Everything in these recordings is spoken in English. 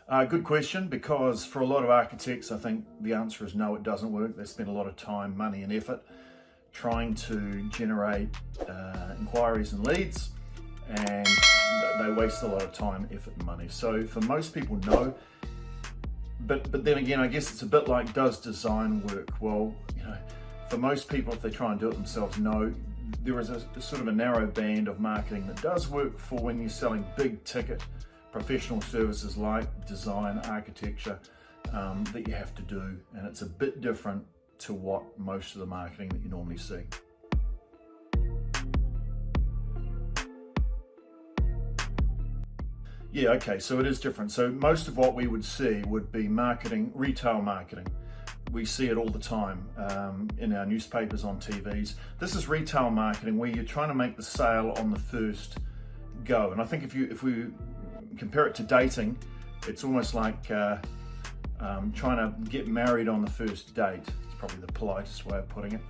Good question, because for a lot of architects, I think the answer is no, it doesn't work. They spend a lot of time, money and effort trying to generate inquiries and leads, and they waste a lot of time, effort and money. So for most people, no. But then again, I guess it's a bit like, does design work? Well, for most people, if they try and do it themselves, no. There is a sort of a narrow band of marketing that does work for when you're selling big ticket professional services like design, architecture, that you have to do, and it's a bit different to what most of the marketing that you normally see. Yeah, okay, so it is different. So most of what we would see would be marketing, retail marketing. We see it all the time in our newspapers, on TVs. This is retail marketing where you're trying to make the sale on the first go. And I think if we compare it to dating, it's almost like trying to get married on the first date. It's probably the politest way of putting it.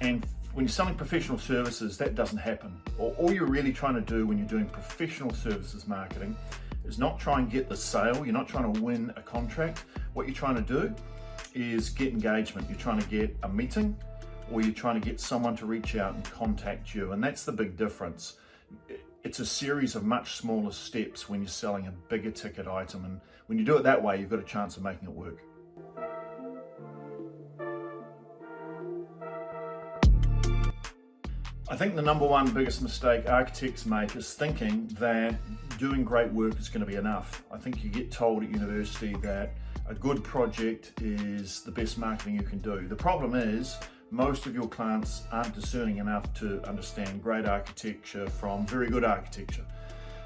And when you're selling professional services, that doesn't happen. All you're really trying to do when you're doing professional services marketing is not try and get the sale. You're not trying to win a contract. What you're trying to do is get engagement. You're trying to get a meeting, or you're trying to get someone to reach out and contact you. And that's the big difference. It's a series of much smaller steps when you're selling a bigger ticket item. And when you do it that way, you've got a chance of making it work. I think the number one biggest mistake architects make is thinking that doing great work is going to be enough. I think you get told at university that a good project is the best marketing you can do. The problem is most of your clients aren't discerning enough to understand great architecture from very good architecture.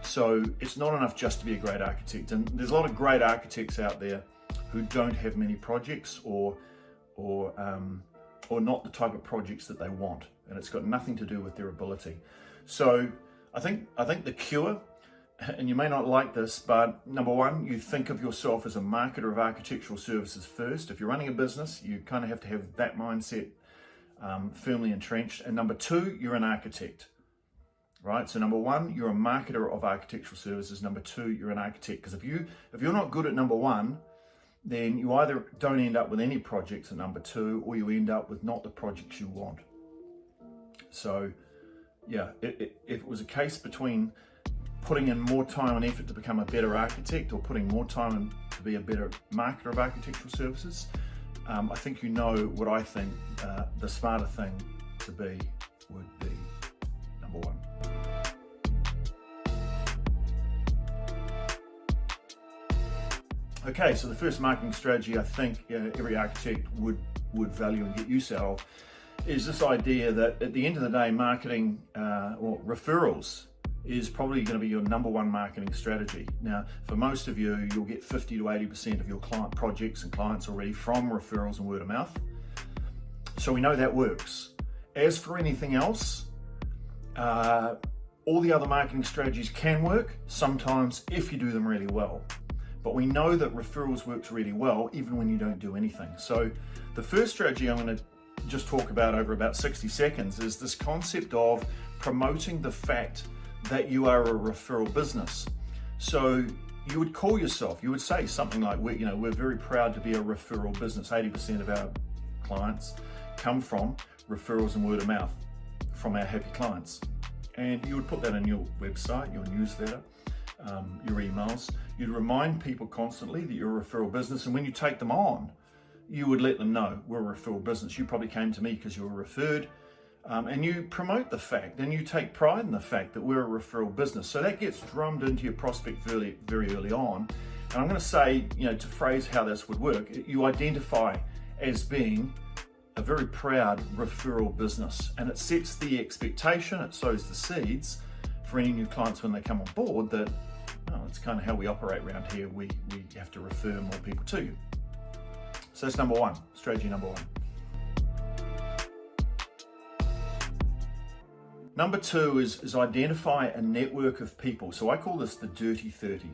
So it's not enough just to be a great architect. And there's a lot of great architects out there who don't have many projects or not the type of projects that they want. And it's got nothing to do with their ability. So I think the cure, and you may not like this, but number one, you think of yourself as a marketer of architectural services first. If you're running a business, you kind of have to have that mindset firmly entrenched. And number two, you're an architect, right? So number one, you're a marketer of architectural services. Number two, you're an architect. Because if you're not good at number one, then you either don't end up with any projects at number two, or you end up with not the projects you want. So yeah, if it was a case between putting in more time and effort to become a better architect, or putting more time in to be a better marketer of architectural services, I think you know what I think the smarter thing to be would be number one. Okay, so the first marketing strategy I think every architect would value and get use out of is this idea that at the end of the day, marketing or referrals is probably going to be your number one marketing strategy. Now, for most of you, you'll get 50 to 80% of your client projects and clients already from referrals and word of mouth. So we know that works. As for anything else, all the other marketing strategies can work sometimes if you do them really well. But we know that referrals works really well even when you don't do anything. So the first strategy I'm going to just talk about over about 60 seconds is this concept of promoting the fact that you are a referral business. So you would call yourself, you would say something like, we're very proud to be a referral business. 80% of our clients come from referrals and word of mouth from our happy clients. And you would put that in your website, your newsletter, your emails. You'd remind people constantly that you're a referral business, and when you take them on, you would let them know we're a referral business. You probably came to me because you were referred, and you promote the fact, and you take pride in the fact that we're a referral business. So that gets drummed into your prospect very, very early on. And I'm going to say, to phrase how this would work, you identify as being a very proud referral business, and it sets the expectation, it sows the seeds for any new clients when they come on board that, it's kind of how we operate around here. We have to refer more people to you. So that's number one, strategy number one. Number two is identify a network of people. So I call this the dirty 30,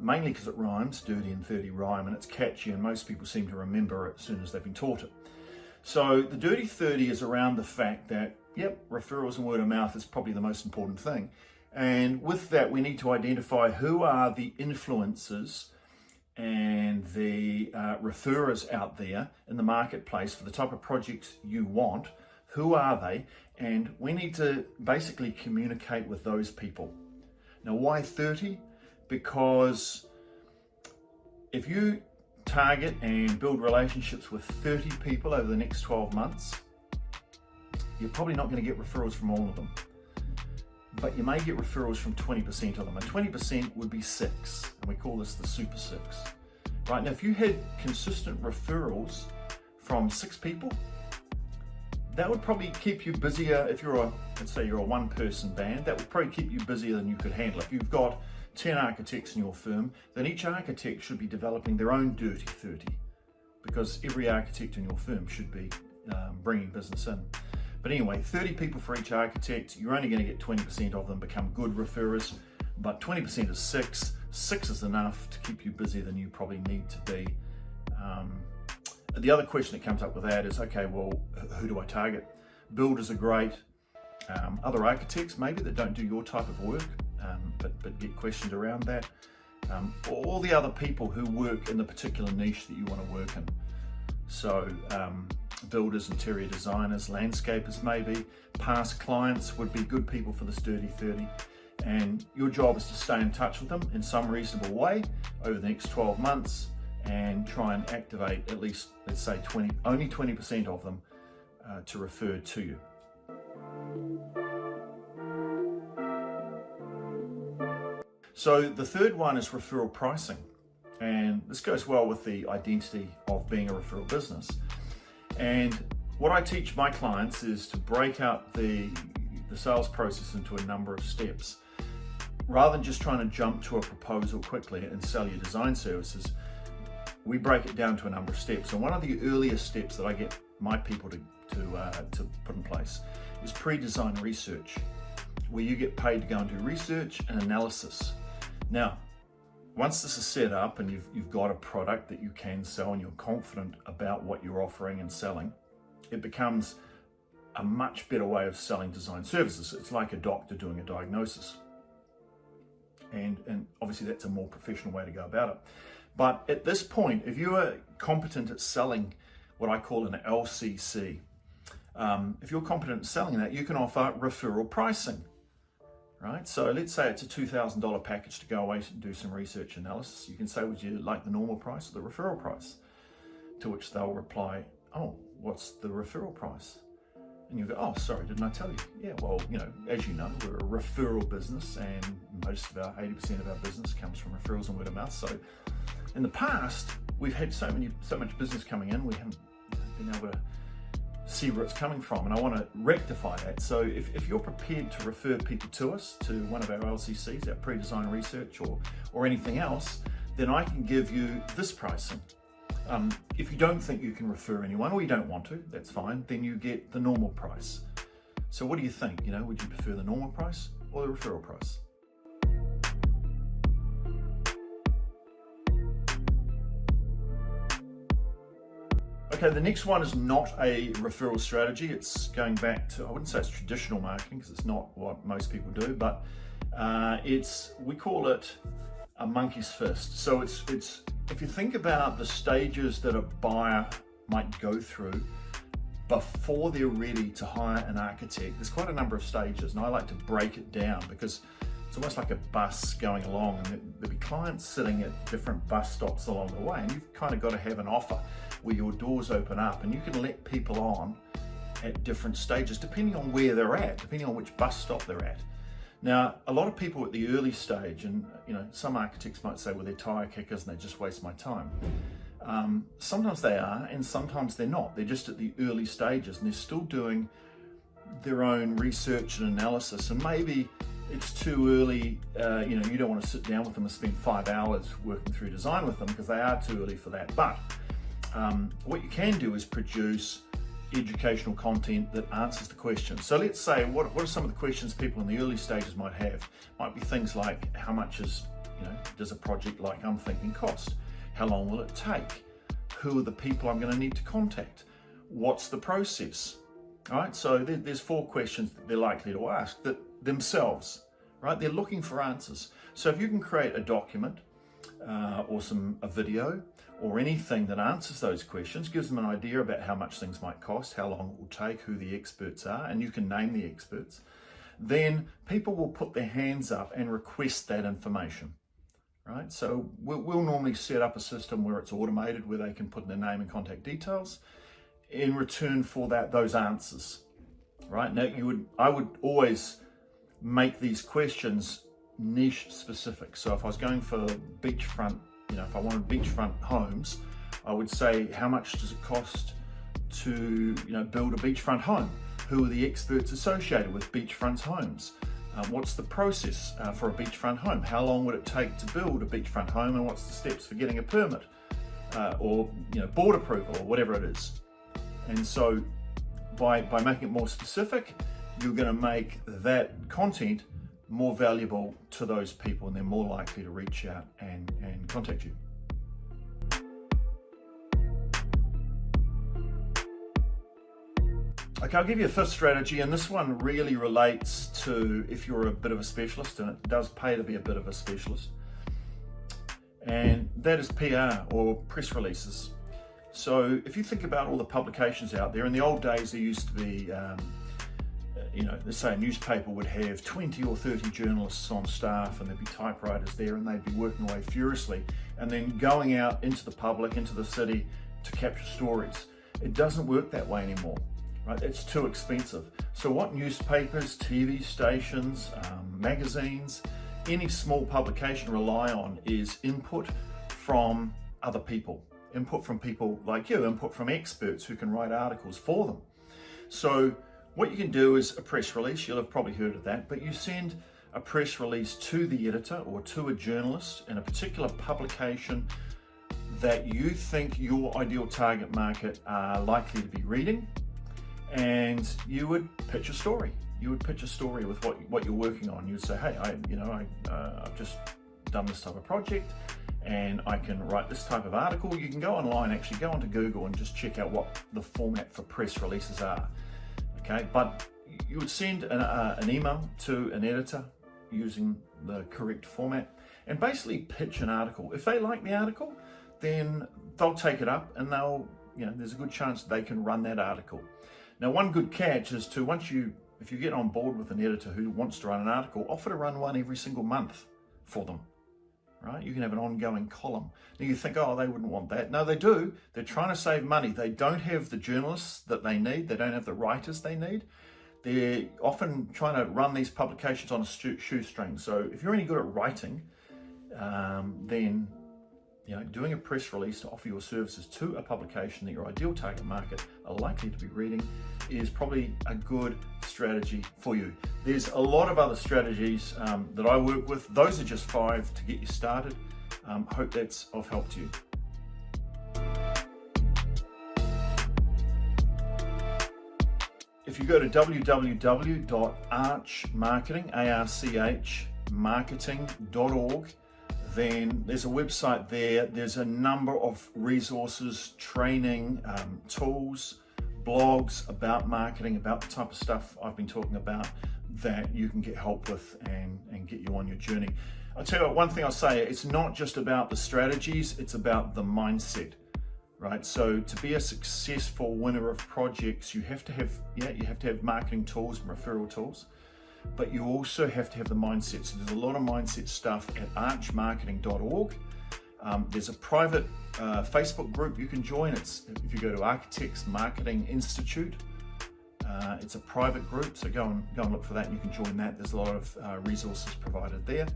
mainly because it rhymes, dirty and 30 rhyme, and it's catchy, and most people seem to remember it as soon as they've been taught it. So the dirty 30 is around the fact that, referrals and word of mouth is probably the most important thing. And with that, we need to identify who are the influencers and the referrers out there in the marketplace for the type of projects you want. Who are they? And we need to basically communicate with those people. Now, why 30? Because if you target and build relationships with 30 people over the next 12 months, you're probably not going to get referrals from all of them. But you may get referrals from 20% of them. And 20% would be 6. And we call this the super 6. Right, now if you had consistent referrals from 6 people, that would probably keep you busier. If you're let's say you're a one-person band, that would probably keep you busier than you could handle. If you've got 10 architects in your firm, then each architect should be developing their own dirty 30, because every architect in your firm should be bringing business in. But anyway, 30 people for each architect, you're only going to get 20% of them become good referrers, but 20% is 6. 6 is enough to keep you busier than you probably need to be. The other question that comes up with that is, okay, well, who do I target? Builders are great. Other architects, maybe, that don't do your type of work, but get questioned around that. All the other people who work in the particular niche that you want to work in. So builders, interior designers, landscapers maybe, past clients would be good people for this dirty 30. And your job is to stay in touch with them in some reasonable way over the next 12 months and try and activate at least, let's say, only 20% of them to refer to you. So the third one is referral pricing. And this goes well with the identity of being a referral business. And what I teach my clients is to break out the sales process into a number of steps. Rather than just trying to jump to a proposal quickly and sell your design services, we break it down to a number of steps. And one of the earliest steps that I get my people to put in place is pre-design research, where you get paid to go and do research and analysis. Now, once this is set up and you've got a product that you can sell and you're confident about what you're offering and selling, it becomes a much better way of selling design services. It's like a doctor doing a diagnosis. And obviously that's a more professional way to go about it. But at this point, if you are competent at selling what I call an LCC, if you're competent at selling that, you can offer referral pricing, right? So let's say it's a $2,000 package to go away and do some research analysis. You can say, would you like the normal price or the referral price? To which they'll reply, oh, what's the referral price? And you go, oh, sorry, didn't I tell you? Yeah, well, as you know, we're a referral business, and most of 80% of our business comes from referrals and word of mouth. So in the past, we've had so much business coming in, we haven't been able to see where it's coming from, and I want to rectify that. So if you're prepared to refer people to us, to one of our LCCs, our pre-design research or anything else, then I can give you this pricing. If you don't think you can refer anyone, or you don't want to, that's fine, then you get the normal price. So what do you think? Would you prefer the normal price or the referral price? Okay, the next one is not a referral strategy. It's going back to, I wouldn't say it's traditional marketing, because it's not what most people do, but we call it a monkey's fist. So it's if you think about the stages that a buyer might go through before they're ready to hire an architect, there's quite a number of stages, and I like to break it down because it's almost like a bus going along, and there'll be clients sitting at different bus stops along the way, and you've kind of got to have an offer where your doors open up and you can let people on at different stages depending on where they're at, depending on which bus stop they're at. Now, a lot of people at the early stage, and some architects might say, well, they're tire kickers and they just waste my time. Sometimes they are, and sometimes they're not. They're just at the early stages and they're still doing their own research and analysis, and maybe it's too early, you don't want to sit down with them and spend 5 hours working through design with them because they are too early for that. But what you can do is produce educational content that answers the questions. So let's say, what are some of the questions people in the early stages might have? Might be things like, how much does a project like I'm thinking cost? How long will it take? Who are the people I'm going to need to contact? What's the process? All right, so there's 4 questions that they're likely to ask that themselves, right? They're looking for answers. So if you can create a document or a video or anything that answers those questions, gives them an idea about how much things might cost, how long it will take, who the experts are, and you can name the experts, then people will put their hands up and request that information, right? So we'll normally set up a system where it's automated, where they can put in their name and contact details in return for those answers, right? Now I would always make these questions niche specific. So if I was going for beachfront, if I wanted beachfront homes, I would say, how much does it cost to build a beachfront home? Who are the experts associated with beachfront homes? What's the process for a beachfront home? How long would it take to build a beachfront home, and what's the steps for getting a permit or board approval or whatever it is? And so by making it more specific, you're going to make that content more valuable to those people, and they're more likely to reach out and contact you. Okay, I'll give you a fifth strategy, and this one really relates to if you're a bit of a specialist, and it does pay to be a bit of a specialist, and that is PR or press releases. So if you think about all the publications out there, in the old days there used to be let's say a newspaper would have 20 or 30 journalists on staff, and there'd be typewriters there, and they'd be working away furiously and then going out into the public, into the city, to capture stories. It doesn't work that way anymore, right? It's too expensive. So what newspapers, TV stations, magazines, any small publication rely on is input from other people, input from people like you, input from experts who can write articles for them. So what you can do is a press release. You'll have probably heard of that, but you send a press release to the editor or to a journalist in a particular publication that you think your ideal target market are likely to be reading, and you would pitch a story. You would pitch a story with what you're working on. You would say, hey, I've just done this type of project, and I can write this type of article. You can go online, actually go onto Google and just check out what the format for press releases are. Okay, but you would send an email to an editor using the correct format and basically pitch an article. If they like the article, then they'll take it up, and there's a good chance they can run that article. Now, one good catch is if you get on board with an editor who wants to run an article, offer to run one every single month for them, right? You can have an ongoing column. Now you think, oh, they wouldn't want that. No, they do. They're trying to save money. They don't have the journalists that they need. They don't have the writers they need. They're often trying to run these publications on a shoestring. So if you're any good at writing, then doing a press release to offer your services to a publication that your ideal target market are likely to be reading is probably a good strategy for you. There's a lot of other strategies that I work with. Those are just 5 to get you started. Hope that's of help to you. If you go to www.archmarketing.org, then there's a website there. There's a number of resources, training, tools, blogs about marketing, about the type of stuff I've been talking about that you can get help with and get you on your journey. I'll tell you what, one thing I'll say, it's not just about the strategies, it's about the mindset, right? So to be a successful winner of projects, you have to have marketing tools and referral tools, but you also have to have the mindset. So there's a lot of mindset stuff at archmarketing.org. There's a private Facebook group you can join. If you go to Architects Marketing Institute, it's a private group, so go and look for that, and you can join that. There's a lot of resources provided there.